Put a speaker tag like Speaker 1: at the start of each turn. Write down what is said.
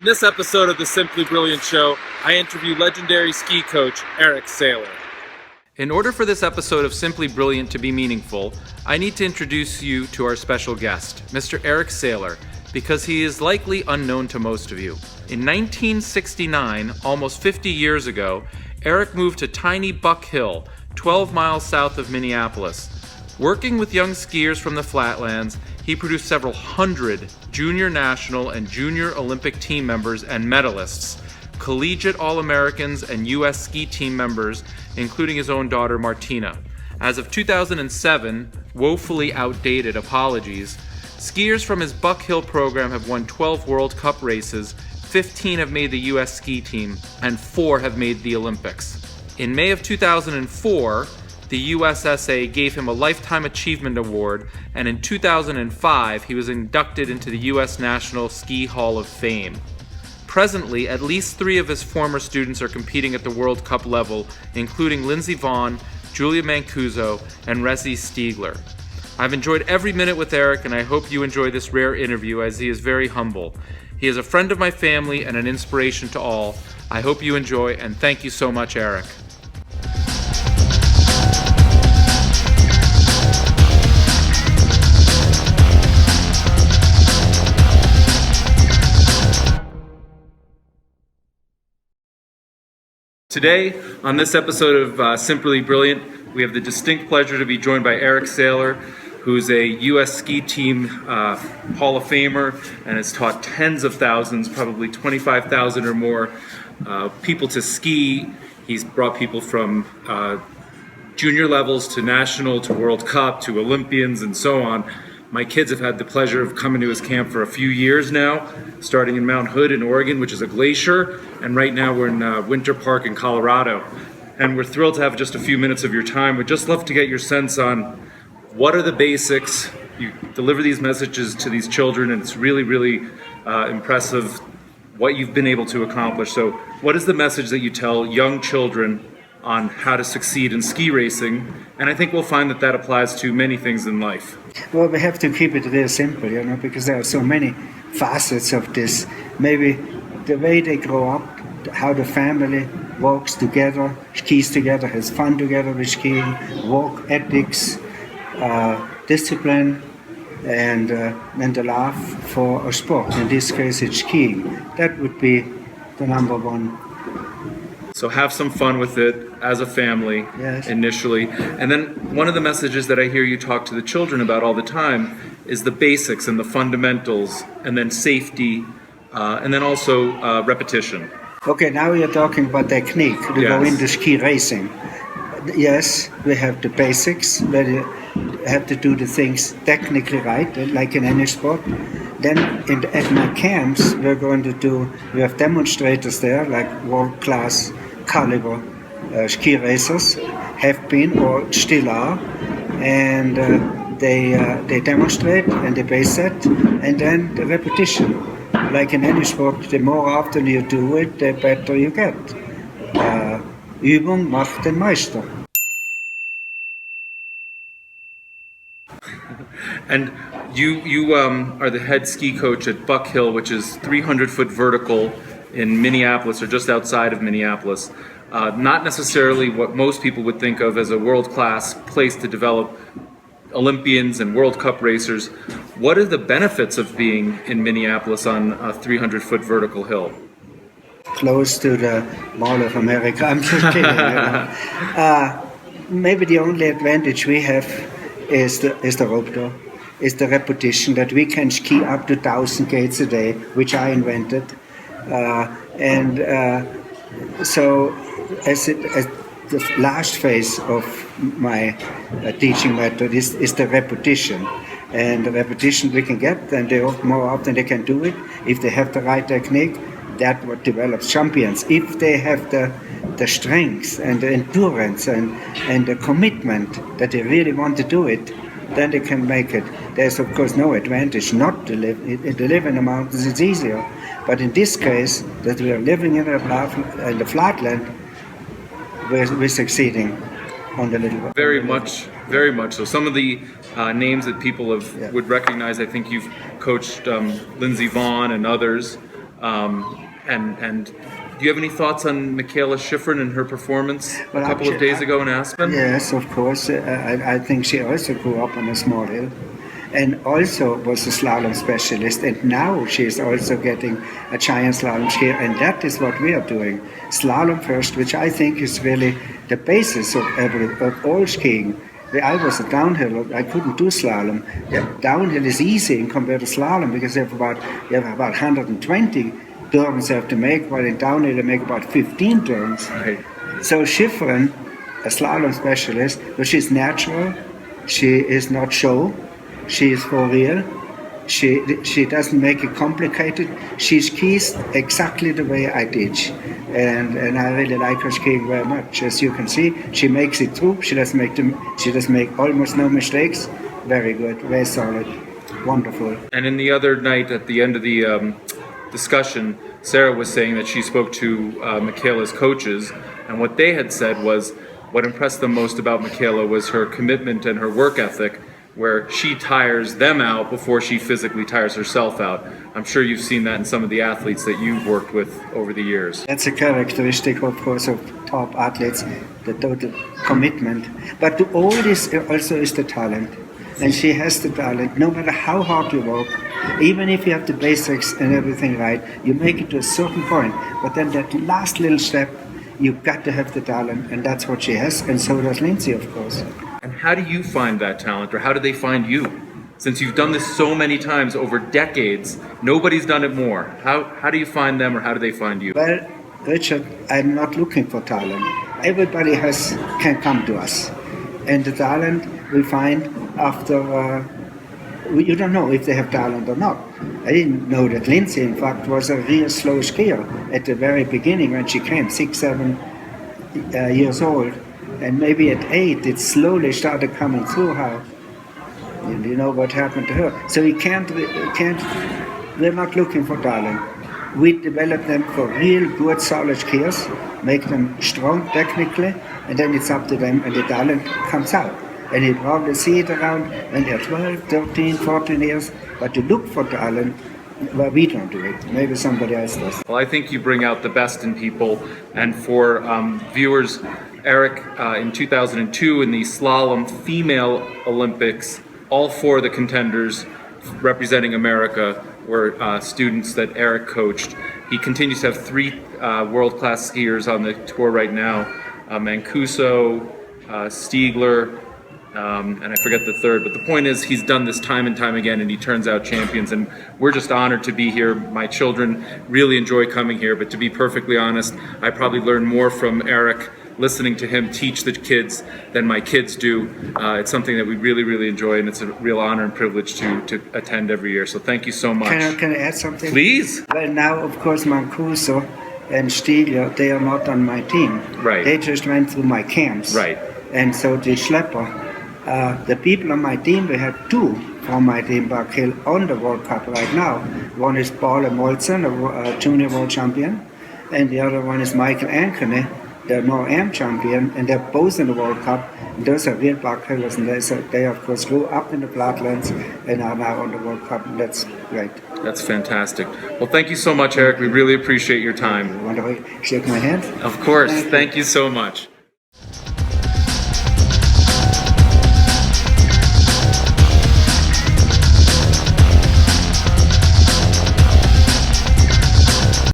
Speaker 1: In this episode of the Simply Brilliant Show, I interview legendary ski coach Erich Sailer. In order for this episode of Simply Brilliant to be meaningful, I need to introduce you to our special guest, Mr. Erich Sailer, because he is likely unknown to most of you. In 1969, almost 50 years ago, Erich moved to tiny Buck Hill, 12 miles south of Minneapolis. Working with young skiers from the flatlands, he produced several hundred junior national and junior Olympic team members and medalists, collegiate All-Americans and U.S. ski team members, including his own daughter Martina. As of 2007, woefully outdated, apologies, skiers from his Buck Hill program have won 12 World Cup races, 15 have made the U.S. ski team, and 4 have made the Olympics. In May of 2004, the USSA gave him a Lifetime Achievement Award, and in 2005, he was inducted into the U.S. National Ski Hall of Fame. Presently, at least 3 of his former students are competing at the World Cup level, including Lindsey Vonn, Julia Mancuso, and Resi Stiegler. I've enjoyed every minute with Erich, and I hope you enjoy this rare interview as he is very humble. He is a friend of my family and an inspiration to all. I hope you enjoy, and thank you so much, Erich. Today, on this episode of Simply Brilliant, we have the distinct pleasure to be joined by Erich Sailer, who's a U.S. ski team Hall of Famer and has taught tens of thousands, probably 25,000 or more people to ski. He's brought people from junior levels to national, to World Cup, to Olympians, and so on. My kids have had the pleasure of coming to his camp for a few years now, starting in Mount Hood in Oregon, which is a glacier, and right now we're in Winter Park in Colorado. And we're thrilled to have just a few minutes of your time. We'd just love to get your sense on what are the basics. You deliver these messages to these children, and it's really, really impressive what you've been able to accomplish. So what is the message that you tell young children on how to succeed in ski racing? And I think we'll find that that applies to many things in life.
Speaker 2: Well, we have to keep it very simple, because there are so many facets of this. Maybe the way they grow up, how the family walks together, skis together, has fun together with skiing, work ethics, discipline, and the love for a sport. In this case, it's skiing. That would be the number one.
Speaker 1: So have some fun with it as a family,
Speaker 2: yes,
Speaker 1: initially. And then one of the messages that I hear you talk to the children about all the time is the basics and the fundamentals, and then safety, and then also repetition.
Speaker 2: Okay, now you're talking about technique to go into ski racing. Yes, we have the basics, where you have to do the things technically right, like in any sport. Then at my camps, we have demonstrators there, like world-class caliber ski racers, have been or still are, and they demonstrate and they base set, and then the repetition. Like in any sport, the more often you do it, the better you get. Übung macht den Meister.
Speaker 1: And you are the head ski coach at Buck Hill, which is 300-foot vertical in Minneapolis, or just outside of Minneapolis. Not necessarily what most people would think of as a world-class place to develop Olympians and World Cup racers. What are the benefits of being in Minneapolis on a 300-foot vertical hill?
Speaker 2: Close to the Mall of America. I'm just kidding. Maybe the only advantage we have is the rope door. Is the repetition that we can ski up to 1,000 gates a day, which I invented. So as the last phase of my teaching method is the repetition. And the repetition we can get, and more often they can do it. If they have the right technique, that what develops champions. If they have the strength and the endurance and the commitment that they really want to do it, then they can make it. There's of course no advantage not to live. To live in the mountains, it's easier. But in this case, that we are living in the flatland, we're succeeding on the little.
Speaker 1: Very much so. Some of the names that people would recognize, I think you've coached Lindsey Vonn and others. And do you have any thoughts on Michaela Schifrin and her performance
Speaker 2: Well,
Speaker 1: a couple of days ago in Aspen?
Speaker 2: Yes, of course. I think she also grew up on a small hill and also was a slalom specialist. And now she is also getting a giant slalom skier. And that is what we are doing. Slalom first, which I think is really the basis of all skiing. I was a downhill. I couldn't do slalom. Yeah, downhill is easy in compared to slalom because you have about 120 turns you have to make, while in downhill you make about 15 turns.
Speaker 1: Right.
Speaker 2: So Schifrin, a slalom specialist, but she's natural. She is not show. She is for real. She doesn't make it complicated. She skis exactly the way I teach, and I really like her skiing very much. As you can see, she makes it through. She doesn't make almost no mistakes. Very good, very solid, wonderful.
Speaker 1: And in the other night, at the end of the discussion, Sarah was saying that she spoke to Michaela's coaches, and what they had said was what impressed them most about Michaela was her commitment and her work ethic, where she tires them out before she physically tires herself out. I'm sure you've seen that in some of the athletes that you've worked with over the years.
Speaker 2: That's a characteristic, of course, of top athletes, the total commitment. But to all this also is the talent. And she has the talent. No matter how hard you work, even if you have the basics and everything right, you make it to a certain point. But then that last little step, you've got to have the talent, and that's what she has, and so does Lindsey, of course.
Speaker 1: And how do you find that talent, or how do they find you? Since you've done this so many times over decades, nobody's done it more. How do you find them, or how do they find you?
Speaker 2: Well, Richard, I'm not looking for talent. Everybody can come to us. And the talent we find after, you don't know if they have talent or not. I didn't know that Lindsey, in fact, was a real slow skier at the very beginning when she came, 6, 7 years old. And maybe at 8, it slowly started coming through her. You know what happened to her. So we're not looking for talent. We develop them for real good solid skiers, make them strong technically, and then it's up to them, and the talent comes out. And you probably see it around when they're 12, 13, 14 years, but to look for talent, well, we don't do it. Maybe somebody else does.
Speaker 1: Well, I think you bring out the best in people, and for viewers, Erich, in 2002 in the slalom female Olympics, all 4 of the contenders representing America were students that Erich coached. He continues to have 3 world-class skiers on the tour right now, Mancuso, Stiegler, and I forget the third, but the point is he's done this time and time again, and he turns out champions, and we're just honored to be here. My children really enjoy coming here, but to be perfectly honest, I probably learn more from Erich listening to him teach the kids than my kids do. It's something that we really, really enjoy, and it's a real honor and privilege to attend every year. So thank you so much.
Speaker 2: Can I add something?
Speaker 1: Please.
Speaker 2: Well, now, of course, Mancuso and Stiegler, they are not on my team.
Speaker 1: Right.
Speaker 2: They just went through my camps.
Speaker 1: Right.
Speaker 2: And so the Schlepper, the people on my team, we had 2 from my team back hill on the World Cup right now. One is Paul Molzen, a junior world champion, and the other one is Michael Ankeny, the Nor-Am champion, and they're both in the World Cup. And those are real backhillers, and they of course grew up in the flatlands and are now on the World Cup, and that's great.
Speaker 1: That's fantastic. Well, thank you so much, Erich. We really appreciate your time.
Speaker 2: You want to shake my hand?
Speaker 1: Of course. Thank you so much.